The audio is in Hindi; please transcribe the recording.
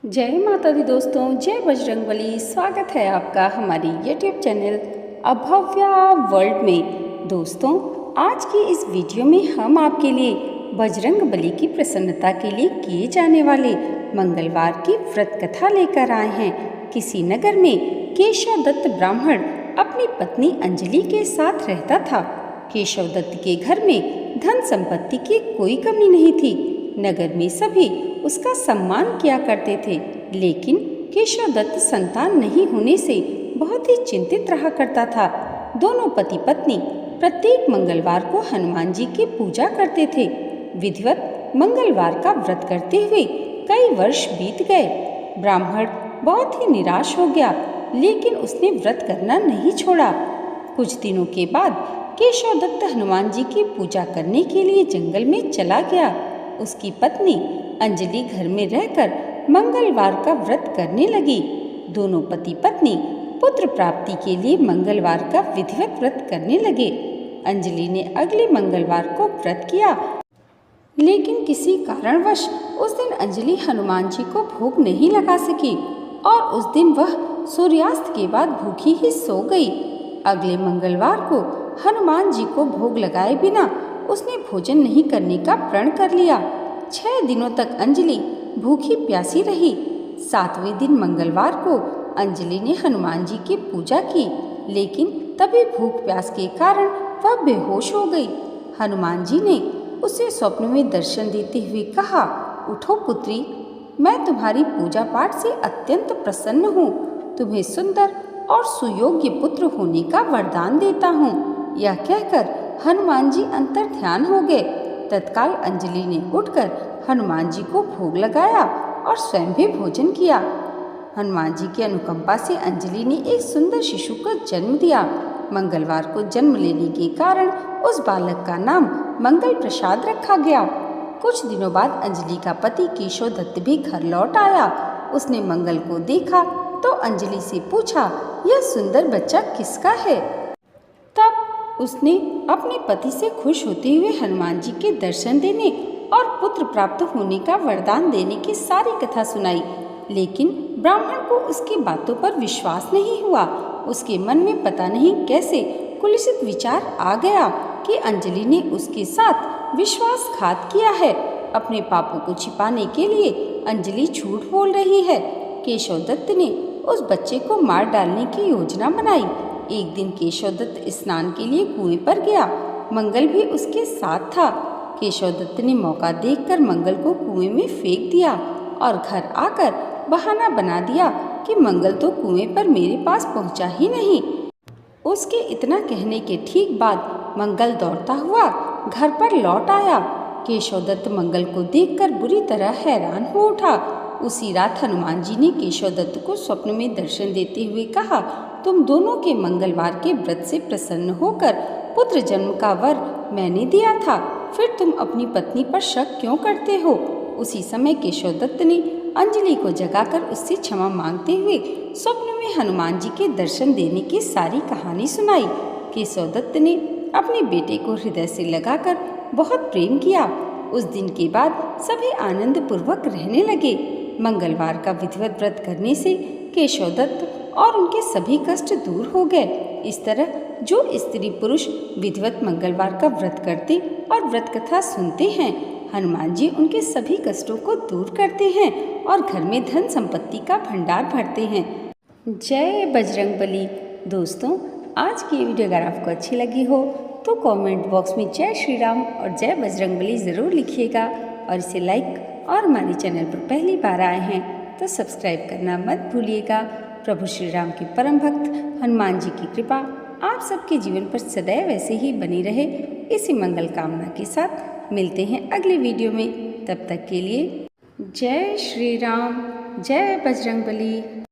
जय माता दी दोस्तों, जय बजरंगबली। स्वागत है आपका हमारी यूट्यूब चैनल अभव्या वर्ल्ड में। दोस्तों, आज की इस वीडियो में हम आपके लिए बजरंगबली की प्रसन्नता के लिए किए जाने वाले मंगलवार की व्रत कथा लेकर आए हैं। किसी नगर में केशव दत्त ब्राह्मण अपनी पत्नी अंजलि के साथ रहता था। केशव दत्त के घर में धन संपत्ति की कोई कमी नहीं थी। नगर में सभी उसका सम्मान किया करते थे, लेकिन केशव दत्त संतान नहीं होने से बहुत ही चिंतित रहा करता था। दोनों पति पत्नी प्रत्येक मंगलवार को हनुमान जी की पूजा करते थे। विधिवत मंगलवार का व्रत करते हुए कई वर्ष बीत गए। ब्राह्मण बहुत ही निराश हो गया, लेकिन उसने व्रत करना नहीं छोड़ा। कुछ दिनों के बाद केशव दत्त हनुमान जी की पूजा करने के लिए जंगल में चला गया। उसकी पत्नी अंजलि घर में रहकर मंगलवार का व्रत करने लगी। दोनों पति पत्नी पुत्र प्राप्ति के लिए मंगलवार का विधिवत व्रत करने लगे। अंजलि ने अगले मंगलवार को व्रत किया, लेकिन किसी कारणवश उस दिन अंजलि हनुमान जी को भोग नहीं लगा सकी और उस दिन वह सूर्यास्त के बाद भूखी ही सो गई। अगले मंगलवार को हनुमान जी को भोग लगाए बिना उसने भोजन नहीं करने का प्रण कर लिया। 6 दिनों तक अंजलि भूखी प्यासी रही। 7वें दिन मंगलवार को अंजलि ने हनुमान जी की पूजा की, लेकिन तभी भूख प्यास के कारण वह बेहोश हो गई। हनुमान जी ने उसे स्वप्न में दर्शन देते हुए कहा, उठो पुत्री, मैं तुम्हारी पूजा पाठ से अत्यंत प्रसन्न हूँ। तुम्हें सुंदर और सुयोग्य पुत्र होने का वरदान देता हूँ। यह कहकर हनुमान जी अंतर ध्यान हो गए। तत्काल अंजलि ने उठकर हनुमान जी को भोग लगाया और स्वयं भी भोजन किया। हनुमान जी की अनुकंपा से अंजलि ने एक सुंदर शिशु को जन्म दिया। मंगलवार को जन्म लेने के कारण उस बालक का नाम मंगल प्रसाद रखा गया। कुछ दिनों बाद अंजलि का पति केशव दत्त भी घर लौट आया। उसने मंगल को देखा तो अंजलि से पूछा, यह सुंदर बच्चा किसका है? तब उसने अपने पति से खुश होते हुए हनुमान जी के दर्शन देने और पुत्र प्राप्त होने का वरदान देने की सारी कथा सुनाई, लेकिन ब्राह्मण को उसकी बातों पर विश्वास नहीं हुआ। उसके मन में पता नहीं कैसे कुत्सित विचार आ गया कि अंजलि ने उसके साथ विश्वासघात किया है। अपने पापों को छिपाने के लिए अंजलि झूठ बोल रही है। केशव दत्त ने उस बच्चे को मार डालने की योजना बनाई। एक दिन केशव दत्त स्नान के लिए कुएं पर गया। मंगल भी उसके साथ था। केशव दत्त ने मौका देखकर मंगल को कुएं में फेंक दिया और घर आकर बहाना बना दिया कि मंगल तो कुएं पर मेरे पास पहुंचा ही नहीं। उसके इतना कहने के ठीक बाद मंगल दौड़ता हुआ घर पर लौट आया। केशव दत्त मंगल को देखकर बुरी तरह हैरान हो उठा। उसी रात हनुमान जी ने केशव दत्त को स्वप्न में दर्शन देते हुए कहा, तुम दोनों के मंगलवार के व्रत से प्रसन्न होकर पुत्र जन्म का वर मैंने दिया था, फिर तुम अपनी पत्नी पर शक क्यों करते हो? उसी समय केशव दत्त ने अंजलि को जगाकर उससे क्षमा मांगते हुए स्वप्न में हनुमान जी के दर्शन देने की सारी कहानी सुनाई। केशव दत्त ने अपने बेटे को हृदय से लगाकर बहुत प्रेम किया। उस दिन के बाद सभी आनंद पूर्वक रहने लगे। मंगलवार का विधिवत व्रत करने से केशव दत्त और उनके सभी कष्ट दूर हो गए। इस तरह जो स्त्री पुरुष विधिवत मंगलवार का व्रत करते और व्रत कथा सुनते हैं, हनुमान जी उनके सभी कष्टों को दूर करते हैं और घर में धन संपत्ति का भंडार भरते हैं। जय बजरंगबली। दोस्तों, आज की वीडियो अगर आपको अच्छी लगी हो तो कमेंट बॉक्स में जय श्री राम और जय बजरंगबली ज़रूर लिखिएगा और इसे लाइक और हमारे चैनल पर पहली बार आए हैं तो सब्सक्राइब करना मत भूलिएगा। प्रभु श्री राम के परम भक्त हनुमान जी की कृपा आप सबके जीवन पर सदैव ऐसे ही बनी रहे, इसी मंगल कामना के साथ मिलते हैं अगले वीडियो में। तब तक के लिए जय श्री राम, जय बजरंगबली।